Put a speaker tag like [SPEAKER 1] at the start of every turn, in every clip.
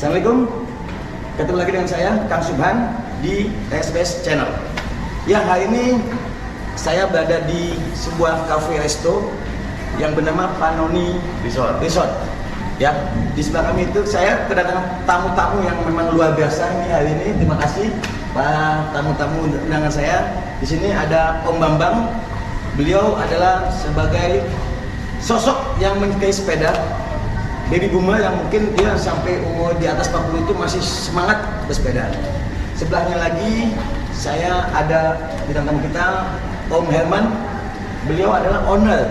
[SPEAKER 1] Assalamualaikum, ketemu lagi dengan saya Kang Subhan di SBS Channel. Ya, hari ini saya berada di sebuah cafe resto yang bernama Panoni Resort. Ya, di sebelah kami itu saya kedatangan tamu-tamu yang memang luar biasa ini hari ini. Terima kasih Pak tamu-tamu undangan saya. Di sini ada Om Bambang. Beliau adalah sebagai sosok yang menyukai sepeda, baby boomer yang mungkin dia sampai umur di atas 40 itu masih semangat bersepeda. Sebelahnya lagi saya ada di depan kita Om Herman. Beliau adalah owner,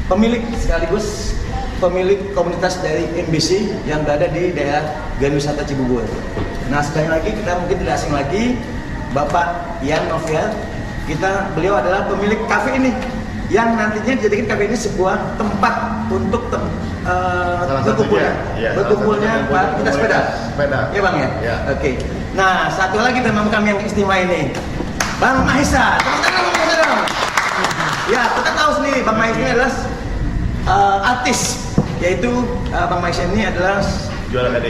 [SPEAKER 1] pemilik sekaligus pemilik komunitas dari MBC yang berada di daerah Grand Wisata Cibubur. Nah, sebelahnya lagi kita mungkin tidak asing lagi Bapak Ian Noviar. Beliau adalah pemilik kafe ini yang nantinya dijadikan kafe ini sebuah tempat untuk berkumpulnya kita sepeda. Ya Bang ya? Ya. Oke. Nah, satu lagi teman kami yang istimewa ini, Bang Mahesa. Teman-teman dong. Ya, kita tahu sendiri Bang Mahesa ini adalah artis, yaitu Bang Mahesa ini adalah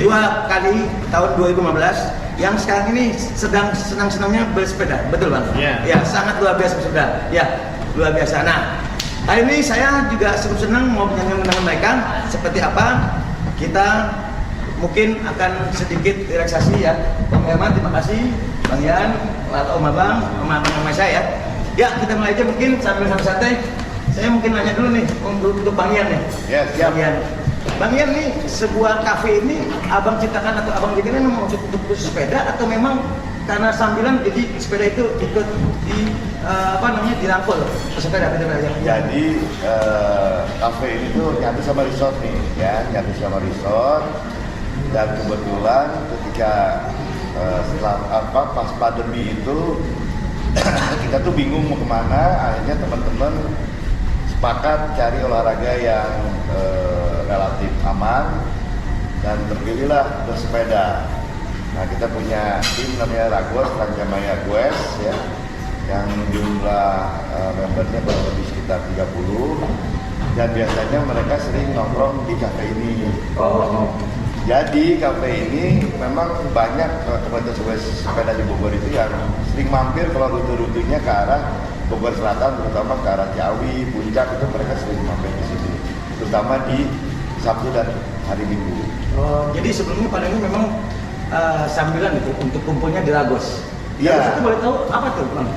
[SPEAKER 1] dua kali tahun 2015 yang sekarang ini sedang senang-senangnya bersepeda, betul Bang? Iya. Ya, sangat luar biasa bersepeda. Ya, luar biasa. Nah, hari ini saya juga senang mau menyanyikan mereka seperti apa. Kita mungkin akan sedikit relaksasi ya. Bang Herman, terima kasih. Bang Ian, atau Om Bang, sama saya ya. Ya, kita mulai aja mungkin sambil santai. Saya mungkin nanya dulu nih untuk Bang Ian nih. Yes, Bang Ian. Bang Ian nih, sebuah kafe ini Abang ciptakan atau Abang jadikan memang untuk khusus sepeda atau memang karena sambilan jadi sepeda itu ikut di dirangkul pesepeda ya.
[SPEAKER 2] Jadi kafe ini tuh nyatu sama resort nih ya, nyatu sama resort. Dan kebetulan ketika pas pandemi itu kita tuh bingung mau kemana, akhirnya teman-teman sepakat cari olahraga yang relatif aman dan terpilihlah bersepeda. Nah, kita punya tim namanya Ragos, Rancamaya Gues ya, yang jumlah membernya kurang lebih sekitar 30 dan biasanya mereka sering nongkrong di kafe ini. Jadi kafe ini memang banyak komunitas sepeda di Bogor itu yang sering mampir kalau rute-rutenya ke arah Bogor Selatan, terutama ke arah Ciawi, Puncak, itu mereka sering mampir di sini, terutama di Sabtu dan hari Minggu.
[SPEAKER 1] Jadi sebelumnya pada ini memang sambilan itu untuk kumpulnya di Ragos.
[SPEAKER 2] Iya.
[SPEAKER 1] Itu boleh tahu apa tuh Bang?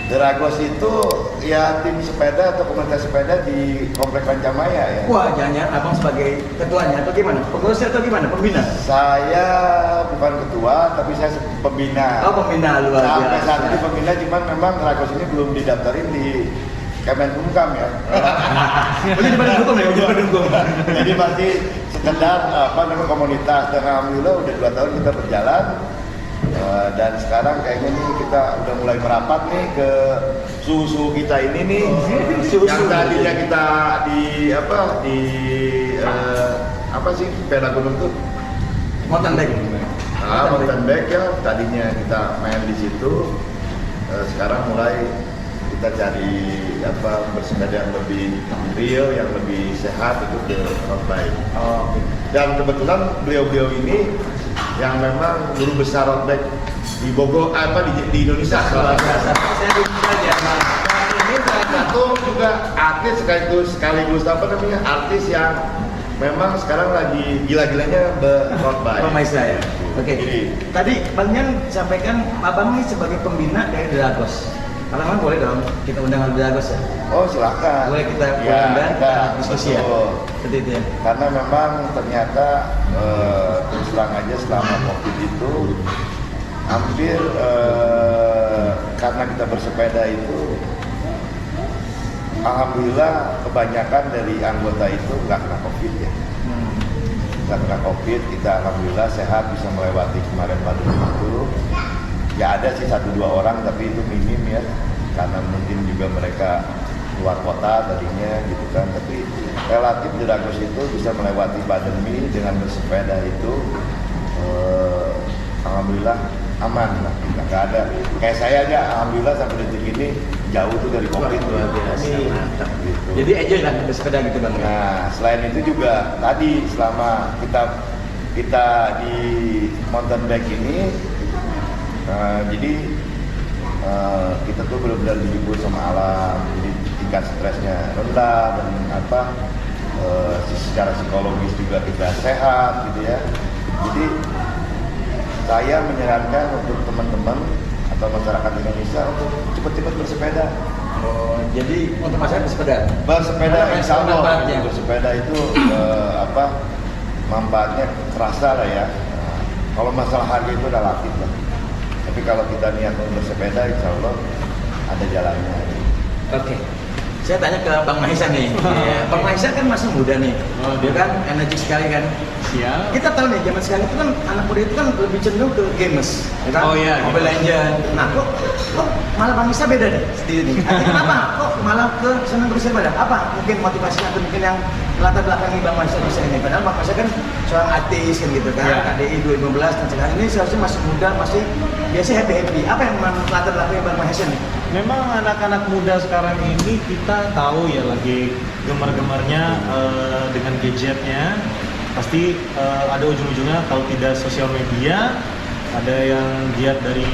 [SPEAKER 2] Di Ragos itu ya tim sepeda atau komunitas sepeda di Komplek Rancamaya ya.
[SPEAKER 1] Wah, jangan Abang sebagai ketuanya atau gimana? Pengurus atau gimana? Pembina?
[SPEAKER 2] Saya bukan ketua, tapi saya pembina.
[SPEAKER 1] Oh, pembina luar biasa.
[SPEAKER 2] Sampai saat ini pembina, cuman memang Ragos ini belum didaftarin di Kemenkumham ya.
[SPEAKER 1] Jadi badan hukum ya,
[SPEAKER 2] Jadi masih sekedar komunitas. Dan alhamdulillah udah 2 tahun kita berjalan. Dan sekarang kayaknya nih kita udah mulai merapat nih ke suhu kita ini nih. Yang tadinya kita di sepeda gunung tuh
[SPEAKER 1] mountain bike.
[SPEAKER 2] Mountain bike ya, tadinya kita main di situ. Sekarang mulai kita cari bersepeda yang lebih real, yang lebih sehat, itu ke road bike. Dan kebetulan beliau ini yang memang guru besar road bike di Bogor, di Indonesia. Ini salah satu juga artis sekaligus artis yang memang sekarang lagi gila-gilanya road bike.
[SPEAKER 1] Mahesa ya. Oke. Tadi Bang Ian sampaikan Abang ini sebagai pembina dari Ragos. Kalau boleh dong kita undang Ragos ya.
[SPEAKER 2] Oh, silakan.
[SPEAKER 1] Boleh kita undang, kita diskusi ya. Seperti itu ya.
[SPEAKER 2] Karena memang ternyata terus terang aja selama COVID itu hampir karena kita bersepeda itu alhamdulillah kebanyakan dari anggota itu nggak kena COVID ya. Nggak kena COVID, kita alhamdulillah sehat bisa melewati kemarin pandemi itu. Ya ada sih 1-2 orang tapi itu minim ya, karena mungkin juga mereka luar kota tadinya gitu kan, tapi relatif di Ragos itu bisa melewati pandemi dengan bersepeda itu alhamdulillah aman lah, nggak ada kayak saya aja alhamdulillah sampai detik ini jauh tuh dari COVID.
[SPEAKER 1] Luar biasa, mantap gitu. Jadi enjoy lah bersepeda gitu Bang.
[SPEAKER 2] Nah, selain itu juga tadi selama kita kita di mountain bike ini jadi kita tuh benar-benar dihibur sama alam, jadi tingkat stresnya rendah dan secara psikologis juga kita sehat gitu ya. Jadi saya menyarankan untuk teman-teman atau masyarakat Indonesia untuk cepat-cepat bersepeda.
[SPEAKER 1] Oh, jadi untuk masyarakat bersepeda.
[SPEAKER 2] Bersepeda, insya Allah
[SPEAKER 1] manfaatnya.
[SPEAKER 2] bersepeda itu manfaatnya terasa lah ya. Kalau masalah harga itu relatif lah. Tapi kalau kita niat untuk bersepeda, insya Allah ada jalannya.
[SPEAKER 1] Oke. Saya tanya ke Bang Mahesa nih. Bang Mahesa kan masih muda nih. Dia kan energik sekali kan.
[SPEAKER 3] Siap.
[SPEAKER 1] Kita tahu nih zaman sekarang itu kan anak muda itu kan lebih cenderung ke gamers, ya kan?
[SPEAKER 3] Oh iya,
[SPEAKER 1] Mobile Legends. Nah, kok malah Bang Mahesa beda nih sendiri nih. Artinya kenapa? Kok malah ke senang bersepeda? Apa mungkin motivasinya atau mungkin yang latar belakangi Bang Mahesa bisa ini? Padahal Bang Mahesa kan seorang artis kan gitu kan,
[SPEAKER 3] Iya.
[SPEAKER 1] KDI 2015 dan sekarang ini seharusnya masih muda, masih biasa happy. Apa yang latar belakangi Bang Mahesa nih?
[SPEAKER 3] Memang anak-anak muda sekarang ini kita tahu ya lagi gemar-gemarnya dengan gadgetnya. Pasti ada ujung-ujungnya kalau tidak sosial media, ada yang giat dari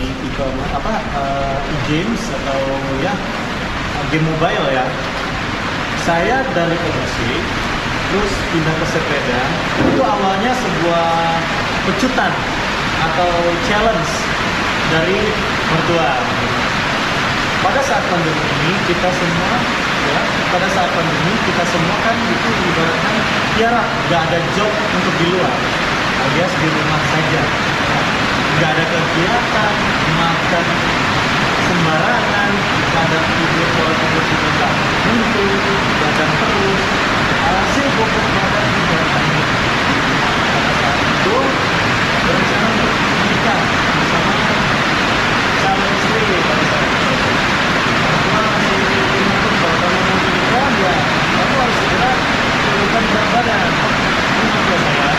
[SPEAKER 3] e-games atau ya game mobile ya. Saya dari musik terus pindah ke sepeda itu awalnya sebuah pecutan atau challenge dari mertua. Pada saat pandemi ini kita semua kan itu ibaratkan tiara, nggak ada job untuk di luar, alias di rumah saja, nggak ada kegiatan, makan sembarangan, ada tidur pola tidur juga nggak muncul, badan terus, hasil bobot badan juga tinggi. Pada saat itu berencana untuk menikah bersama calon istri pada saat itu. Ya, kamu harus segera turunkan berat badan. Ini juga saya.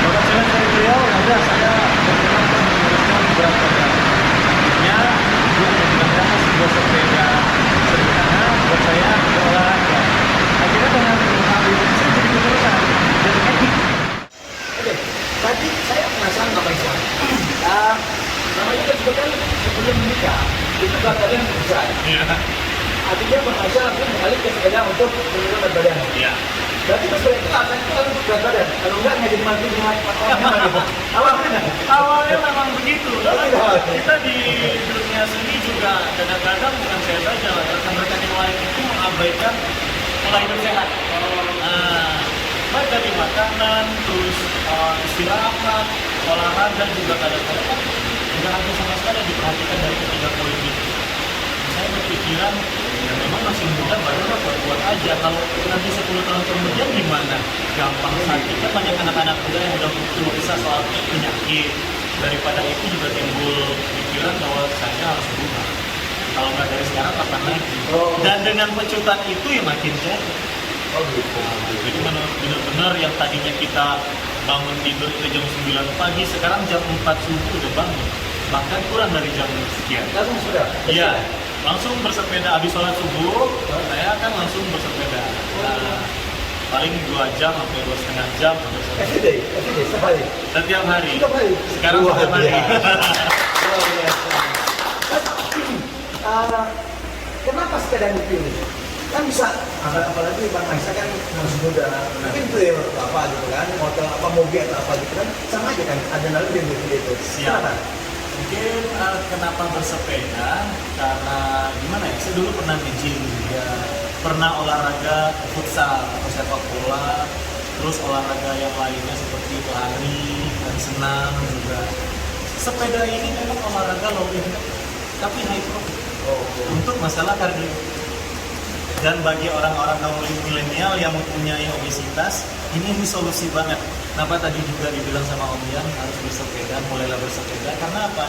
[SPEAKER 3] Maka challenge dari beliau, ya udah saya berkenan untuk menurunkan berat badan. Akhirnya dia menggunakan sebuah sepeda sederhana buat saya berolahraga. Akhirnya dengan hal itu saya jadi keterusan dan edik.
[SPEAKER 1] Oke, tadi saya penasaran Bang Mahesa. Namanya kan juga kan sebelum menikah itu berat badan besar. Artinya Bang Mahesa langsung balik ke sepeda untuk menurunkan berat badan.
[SPEAKER 3] Iya.
[SPEAKER 1] Berarti pas sepeda itu akan itu harus berat badan. Kalau enggak nggak jadi mantu dengan orang gitu. Awalnya
[SPEAKER 3] Awalnya memang begitu.
[SPEAKER 1] Oh,
[SPEAKER 3] Kita di dunia seni juga kadang-kadang bukan saya saja, rekan-rekan yang lain itu mengabaikan pola hidup sehat. Baik dari makanan, terus istirahat, olahraga juga kadang-kadang tidak ada sama sekali yang diperhatikan dari ketiga poin itu. Saya berpikiran ya memang masih muda, baru buat aja. Kalau nanti 10 tahun kemudian gimana? Gampang sakit. Kan banyak anak-anak muda yang udah bisa soal penyakit. Daripada itu juga timbul pikiran bahwa saya harus berubah. Kalau nggak dari sekarang kapan lagi? Dan dengan pecutan itu ya makin jadi. Jadi benar-benar yang tadinya kita bangun tidur itu jam 9 pagi, sekarang jam 4 subuh udah bangun. Bahkan kurang dari jam sekian.
[SPEAKER 1] langsung sudah.
[SPEAKER 3] Iya, langsung bersepeda. Habis sholat subuh, saya kan langsung bersepeda. Nah, paling 2 jam sampai 2,5 jam.
[SPEAKER 1] Everyday, setiap hari.
[SPEAKER 3] Setiap hari.
[SPEAKER 1] Setiap hari.
[SPEAKER 3] Sekarang
[SPEAKER 1] Luar
[SPEAKER 3] setiap hari.
[SPEAKER 1] biasa. Luar biasa. Kenapa sepeda dipilih? Kan bisa, apalagi Bang Mahesa kan masih muda, mungkin trail atau apa gitu kan, motor apa mobil atau apa gitu kan, sama aja kan, adrenalin gitu.
[SPEAKER 3] Siap. Mungkin kenapa bersepeda? Karena gimana ya? Saya dulu pernah nge-gym juga, pernah olahraga futsal atau sepak bola, terus olahraga yang lainnya seperti lari dan senam juga. Sepeda ini memang olahraga low impact, tapi high profit untuk masalah kardio. Dan bagi orang-orang kaum milenial yang mempunyai obesitas, ini solusi banget. Kenapa tadi juga dibilang sama Om Yan harus bersepeda, mulailah bersepeda. Karena apa?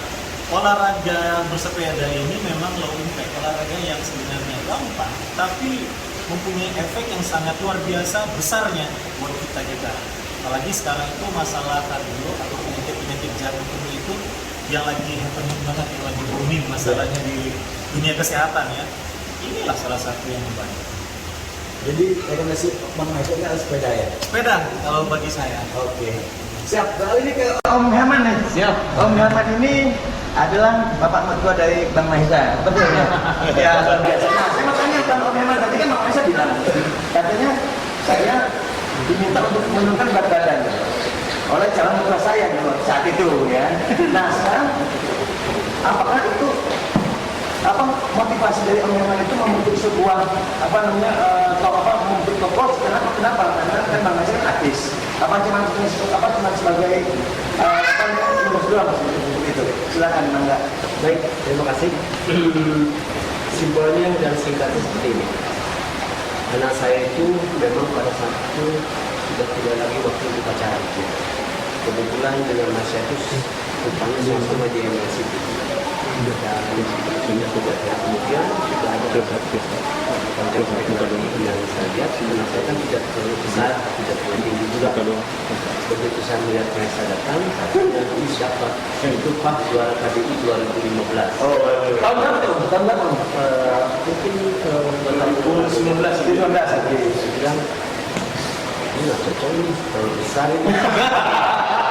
[SPEAKER 3] Olahraga bersepeda ini memang low impact, olahraga yang sebenarnya gampang, tapi mempunyai efek yang sangat luar biasa besarnya buat kita. Apalagi sekarang itu masalah kardio atau penyakit jantung itu yang lagi happening banget, yang lagi booming masalahnya di dunia kesehatan ya. Inilah salah satu yang membantu.
[SPEAKER 1] Jadi rekomendasi Bang Maestro ini adalah sepeda ya?
[SPEAKER 3] Sepeda kalau bagi saya.
[SPEAKER 1] Oke. Siap. Lalu ini ke Om Herman nih.
[SPEAKER 3] Siap.
[SPEAKER 1] Om Herman ini adalah bapak mertua dari Bang Mahesa. Betul ya? Ya, luar biasa. Nah, saya mau tanya Bang Om Herman, tadi kan Bang Mahesa bilang, katanya saya diminta untuk menurunkan berat badan oleh calon mertua saya dulu saat itu ya. Nah, sekarang apakah itu motivasi dari Om Herman itu membentuk sebuah membentuk toko kenapa? Karena kan Bang Mahesa kan artis. Cuma sebagai itu. Silakan Bangga.
[SPEAKER 4] Baik, terima kasih. Simpelnya dan singkatnya seperti ini. Anak saya itu memang pada saat itu sudah tidak lagi waktu untuk pacaran. Kebetulan dengan Mas itu rupanya sama-sama di MNC. Dan sudah kemudian sudah ada konten yang saya lihat, karena saya kan tidak terlalu besar, tidak terlalu tinggi juga. Begitu saya melihat mereka datang, saya ini siapa? Itu Pak juara KBI 2015.
[SPEAKER 1] Oh, tahun berapa tuh? Tahun berapa?
[SPEAKER 4] Mungkin
[SPEAKER 1] 2019.
[SPEAKER 4] saya bilang, ini nggak cocok nih, terlalu besar ini.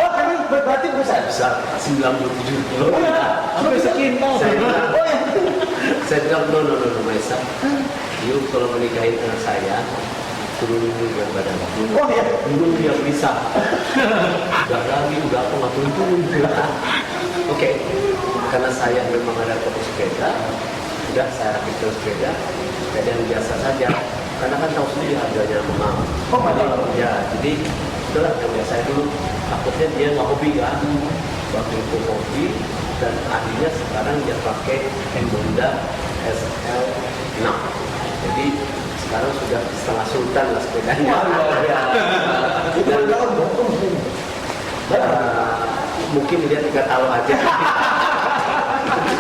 [SPEAKER 1] Oh, kami berarti besar.
[SPEAKER 4] Besar, 97 kilo.
[SPEAKER 1] Sampai sekintal.
[SPEAKER 4] Saya bilang, no, Maesa. You kalau menikahin anak saya, turunin dulu berat badan.
[SPEAKER 1] Oh ya.
[SPEAKER 4] Dulu yang bisa. Udah lagi, udah aku nggak turun. Oke, karena saya memang ada toko sepeda, udah saya rakit sepeda yang biasa saja. Karena kan tahu sendiri harganya mahal.
[SPEAKER 1] Oh, mahal.
[SPEAKER 4] Ya, jadi itulah yang biasa dulu. Takutnya dia nggak hobi kan. Waktu itu hobi dan akhirnya sekarang dia pakai Honda SL6. Jadi sekarang sudah setengah sultan lah sepedanya. Mungkin dia 3 tahun aja.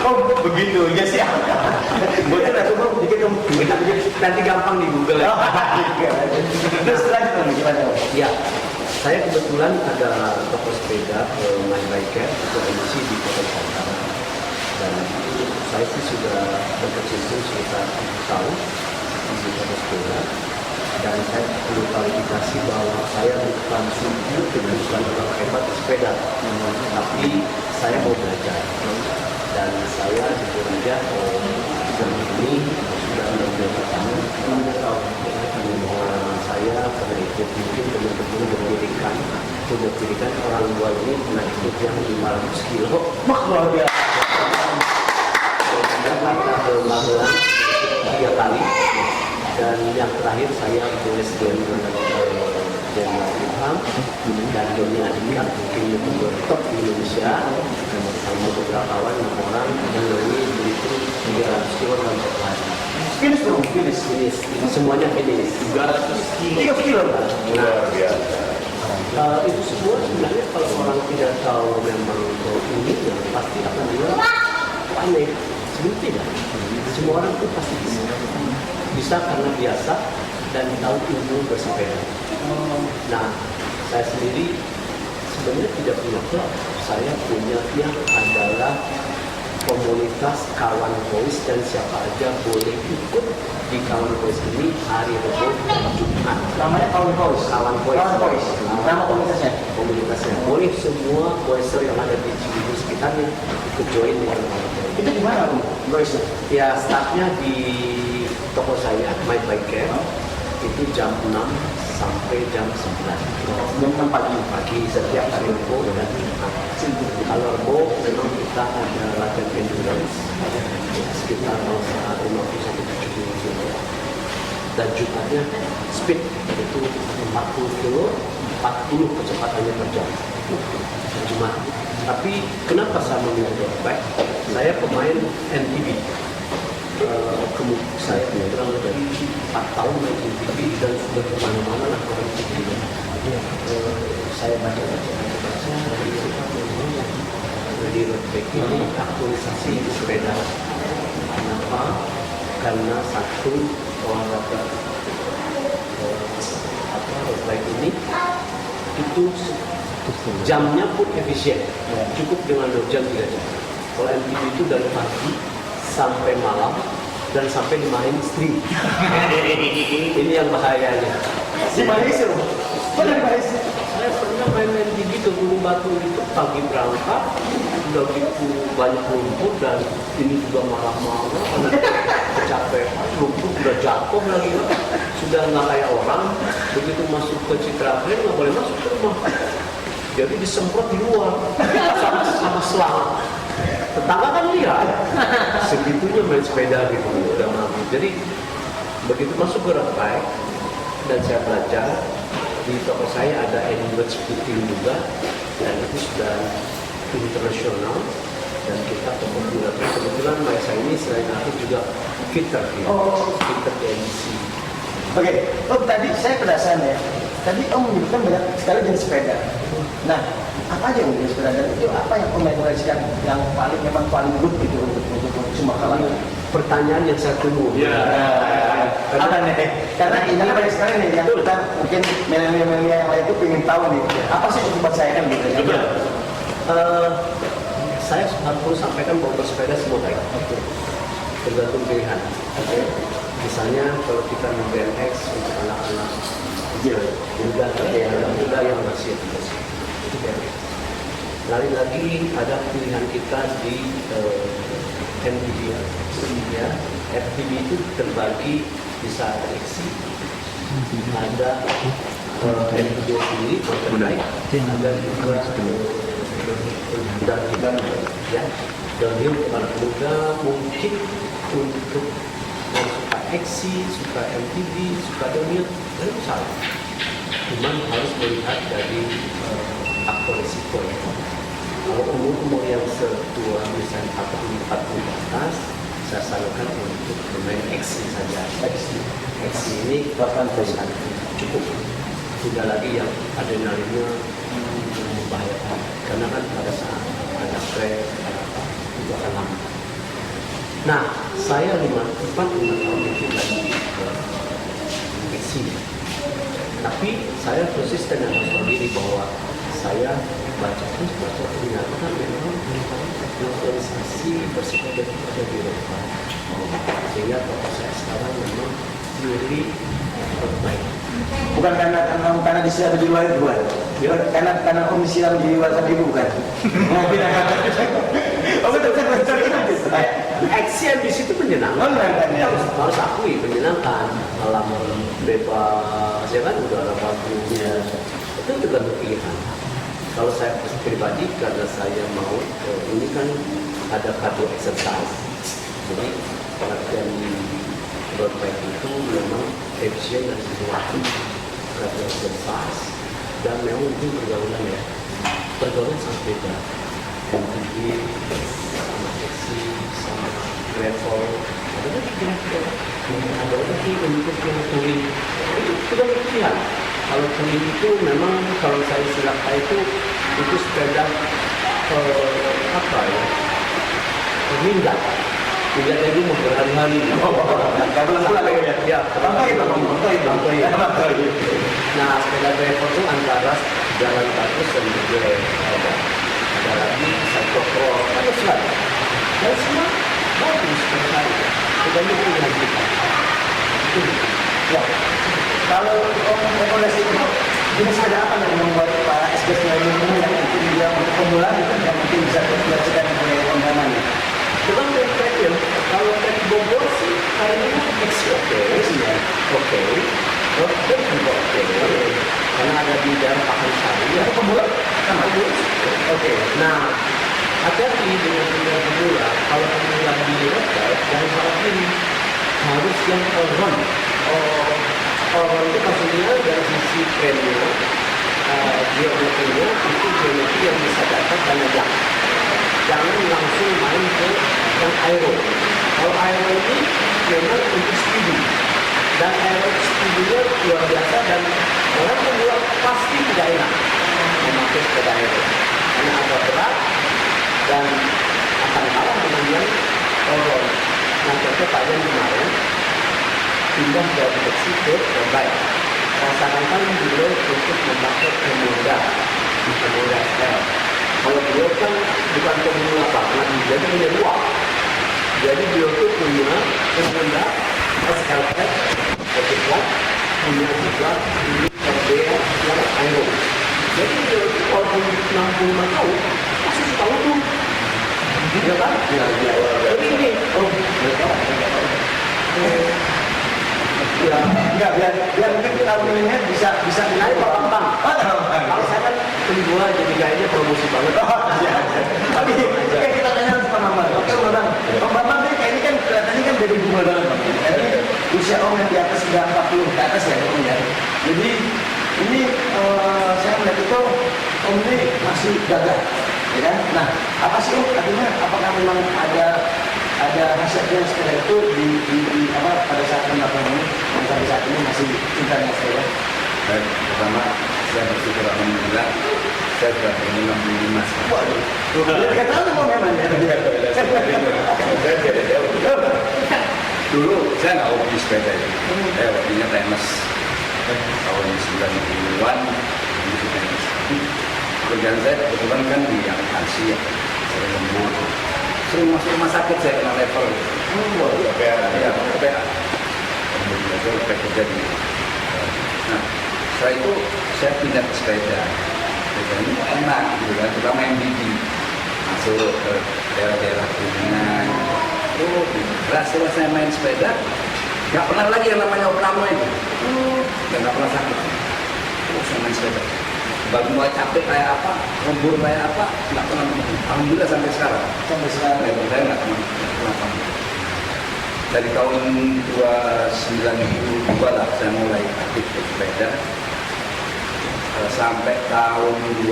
[SPEAKER 1] Oh begitu ya sih. Boleh aku mau bikin
[SPEAKER 4] Nanti gampang di Google ya.
[SPEAKER 1] Terus lanjut gimana?
[SPEAKER 4] Ya, saya kebetulan ada toko sepeda My Biker atau MC di Kota Nusantara. Dan saya sih sudah berkecimpung sekitar 7 tahun di toko sepeda. Dan saya perlu klarifikasi bahwa saya bukan sungguh dan bukan orang hebat di sepeda, tapi saya mau belajar. Dan saya jujur aja zaman ini sudah 16 tahun pengalaman saya pernah ikut mungkin teman-teman menjadikan orang tua ini pernah ikut yang 500 kilo.
[SPEAKER 1] Luar biasa.
[SPEAKER 4] Saya pernah 3 kali. Dan yang terakhir saya tulis dengan Jenderal Ilham dan Doni Adika, mungkin youtuber top di Indonesia, sama beberapa kawan 6 orang, dan Doni itu 300 kilo dalam 1 hari.
[SPEAKER 1] Finish bro, finish.
[SPEAKER 4] Semuanya finish.
[SPEAKER 1] 300 kilo.
[SPEAKER 2] Luar biasa.
[SPEAKER 4] Itu semua sebenarnya kalau orang tidak tahu memang ini, yang pasti akan bilang aneh. Sebenarnya tidak. Semua orang itu pasti bisa karena biasa dan tahu ilmu bersepeda. Nah, saya sendiri sebenarnya tidak punya klub. Saya punya yang adalah komunitas kawan boys dan siapa aja boleh ikut di kawan boys ini hari Rabu dan Jumat.
[SPEAKER 1] Namanya kawan boys.
[SPEAKER 4] Kawan boys.
[SPEAKER 1] Kawan boys. Nama komunitasnya?
[SPEAKER 4] Komunitasnya boleh semua boyser yang ada di Cibubur sekitarnya ikut join dengan kawan boys.
[SPEAKER 1] Itu gimana boys?
[SPEAKER 4] Ya startnya di toko saya, My Biker, itu jam 6 sampai jam 9.
[SPEAKER 1] Jam 6
[SPEAKER 4] Pagi setiap hari Rabu dan Jumat. Kalau Rabu memang kita ada latihan endurance sekitar 50-70 km. Dan Jumatnya speed, itu 40 kilo, 40 kecepatannya per jam. Jumat. Tapi kenapa saya memilih road bike? Saya pemain MTB. Saya kurang dari 4 tahun main MTB dan sudah kemana-mana lah orang MTB. Saya baca di road bike ini aktualisasi di sepeda. Kenapa? Karena satu olahraga road bike ini itu jamnya pun efisien, cukup dengan 2 jam 3 jam. Kalau MTB itu dari pagi sampai malam dan sampai dimain istri. Ini yang bahayanya.
[SPEAKER 1] Si Malaysia, pernah Malaysia.
[SPEAKER 4] Saya pernah main-main di gitu, Gunung Batu itu pagi berangkat, udah gitu banyak lumpur dan ini juga marah-marah, kecapean, lumpur udah jatuh lagi, sudah nggak kayak orang, begitu masuk ke Citragreen nggak boleh masuk ke rumah, jadi disemprot di luar sama selang. Tetangga kan lihat, segitunya main sepeda gitu, udah mampu. Jadi begitu masuk ke road bike dan saya belajar. Di toko saya ada Endurance Puting juga, dan itu sudah internasional, dan kita populer. Kebetulan Maisa ini selain aku juga fitter ya, fitter DMC.
[SPEAKER 1] Oke, Om tadi saya penasaran ya. Tadi Om menyebutkan banyak sekali jenis sepeda. Nah, apa aja yang jenis sepeda dan itu apa yang Om rekomendasikan yang memang paling good gitu untuk semua kalangan?
[SPEAKER 4] Pertanyaan yang saya tunggu.
[SPEAKER 1] Apa nih? Karena ini banyak sekali nih yang kita mungkin milenial yang lain itu ingin tahu nih. Apa sih buat saya kan gitu ya?
[SPEAKER 4] Saya harus sampaikan bahwa bersepeda semua baik. Tergantung pilihan. Misalnya kalau kita mau BMX untuk anak-anak muda yang masih itu BMX. Lain lagi ada pilihan kita di MTB ya. FTB itu terbagi bisa ada XC, ada MTB sendiri, mountain bike, ada juga dan ya downhill para muda mungkin untuk yang suka XC, suka MTB, suka downhill, itu salah. Cuman harus melihat dari faktor risiko ya. Kalau umur yang setua misalnya 40 ke atas, saya sarankan untuk bermain XC saja. XC ini bahkan cukup. Tidak lagi yang adrenalinnya membahayakan. Karena kan pada saat ada crash, ada apa, itu akan lama. Nah, saya 4-5 tahun itu lagi XC. Tapi saya konsisten dengan sendiri bahwa saya baca ternyata memang organisasi bersepeda itu ada di Eropa, sehingga kalau saya sekarang memang purely baik.
[SPEAKER 1] Bukan karena disiar di luar itu bukan? Karena komisi yang di luar tadi bukan? Oh betul betul itu.
[SPEAKER 4] Action di situ menyenangkan. Harus akui menyenangkan. Alam bebas, ya kan udara bagus. Itu tergantung pilihan. Kalau saya pribadi karena saya mau ini kan ada cardio exercise, jadi pengertian di road bike itu memang efisien dan sesuatu cardio exercise dan memang itu pergaulan sangat beda. MTB sama taxi sama gravel ada lagi untuk yang touring itu sudah pilihan. Kalau touring itu memang kalau saya silakan itu sepeda apa ya minggat itu mau berhari-hari. Nah sepeda gravel itu antara jalan bagus dan juga ada lagi cyclocross ada sekali dan semua bagus sekali. Kita ini pilihan kita.
[SPEAKER 1] Ya. Kalau rekomendasi itu jenis sepeda apa yang membuat para SBS ini yang mungkin dia untuk pemula itu yang mungkin bisa dilakukan oleh teman-teman?
[SPEAKER 4] Dengan track kalau track Bogor sih kayaknya oke, road juga oke, karena ada di daerah Pakansari.
[SPEAKER 1] Untuk pemula kan
[SPEAKER 4] Oke. Nah, hati-hati dengan pemula. Kalau pemula di road bike jangan salah pilih, harus yang all-round. All-round itu maksudnya dari sisi frame-nya, geometrinya itu geometri yang bisa dapat dan ajak. Jangan langsung main ke yang aero. Kalau aero ini memang untuk speedy dan aero speedy-nya luar biasa dan orang pemula pasti tidak enak memakai sepeda aero karena agak berat dan akan kalah dengan yang all-round. Nah, contoh kalian kemarin pindah dari taksi ke road bike. Saya sarankan beliau untuk memakai Komoda SL. Kalau beliau kan bukan pemula banget, jadi punya uang. Jadi beliau itu punya Honda SLS Plat, punya plat ini RDR yang Aero. Jadi beliau itu walaupun 65 tahun masih suka utuh. Ya kan? Ya. Tapi ini,
[SPEAKER 1] Ya, enggak, biar mungkin kita melihat bisa
[SPEAKER 4] Ini Pak Bambang. Kalau saya kan kedua jadi kayaknya promosi banget.
[SPEAKER 1] Tapi oke, kita tanya langsung Pak Bambang. Oke, Pak Bambang. Pak Bambang ini kan kelihatannya kan dari bunga banget, Pak. Ini usia Om yang di atas sudah 40 ke atas ya, Om ya. Jadi ini saya melihat itu Om ini masih gagah, ya kan? Nah, apa sih Om? Artinya apakah memang ada hasilnya sepeda itu di apa pada saat mendapatkan ini dan sampai saat ini masih cinta dengan sepeda?
[SPEAKER 5] Baik, pertama saya bersyukur alhamdulillah saya sudah berminat di Mas.
[SPEAKER 1] Waduh, tiga tahun mau memang ya.
[SPEAKER 5] Saya tidak jauh. Dulu saya nggak hobi sepeda itu. Saya hobinya tenis. Tahun 90-an itu tenis. Kerjaan saya kebetulan kan di akuntansi ya, sering lembur. Sering masuk rumah sakit saya kena level. Ya, KPA. Kemudian saya kerja di. Nah, setelah itu saya pindah ke sepeda. Sepeda ini enak gitu kan, terutama yang gigi. Masuk ke daerah-daerah Kuningan. Setelah saya main sepeda, nggak pernah lagi yang namanya operama itu. Dan nggak pernah sakit. Saya main sepeda. Baru mulai capek kayak apa, lembur kayak apa, nggak pernah. Alhamdulillah sampai sekarang.
[SPEAKER 1] Sampai sekarang
[SPEAKER 5] Saya nggak pernah. Dari tahun 2092 lah saya mulai aktif bersepeda. Sampai tahun 2021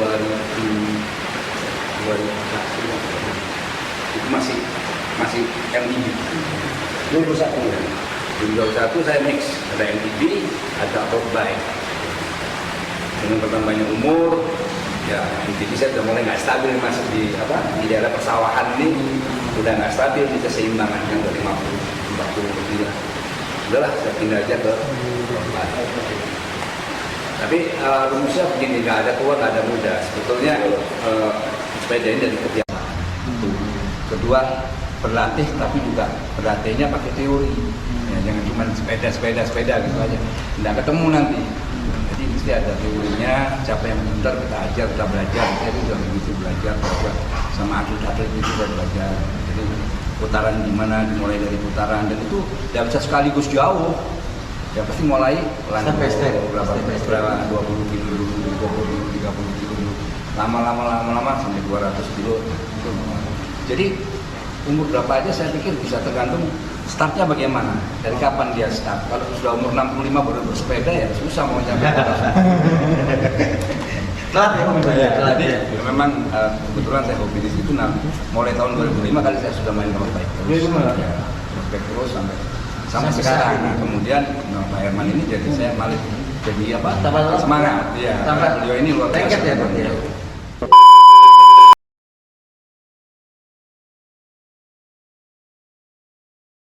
[SPEAKER 5] itu masih MTB. 2021 saya mix, ada MTB, ada road bike. Dengan bertambahnya umur, ya MTB saya sudah mulai nggak stabil masuk di daerah persawahan ini, udah nggak stabil, bisa seimbangan dengan 50-40 gila. Udahlah, saya pindah aja ke road bike. Tapi rumusnya begini, nggak ada tua, nggak ada muda. Sebetulnya sepeda ini dari kebiasaan. Kedua, berlatih tapi juga berlatihnya pakai teori. Ya, jangan cuma sepeda gitu aja. Nggak ketemu nanti. Jadi mesti ada teorinya. Siapa yang pintar kita ajar, kita belajar. Saya juga begitu belajar sama atlet-atlet itu juga belajar. Jadi putaran gimana, dimulai dari putaran dan itu tidak bisa sekaligus jauh. Ya pasti mulai pelan berapa 20 kilo dulu, 20 kilo, 30 kilo dulu. Lama sampai 200 kilo. Jadi umur berapa aja saya pikir bisa tergantung startnya bagaimana, dari kapan dia start. Kalau sudah umur 65 baru bersepeda ya susah mau sampai
[SPEAKER 1] Telat ya.
[SPEAKER 5] Memang kebetulan saya hobi di situ. Nah, mulai tahun 2005 kali saya sudah main road bike terus. Road bike terus sampai sekarang. Nah, kemudian Pak Herman ini jadi saya malah jadi semangat. Iya. Beliau ini luar biasa.
[SPEAKER 1] Lengket ya, Pak.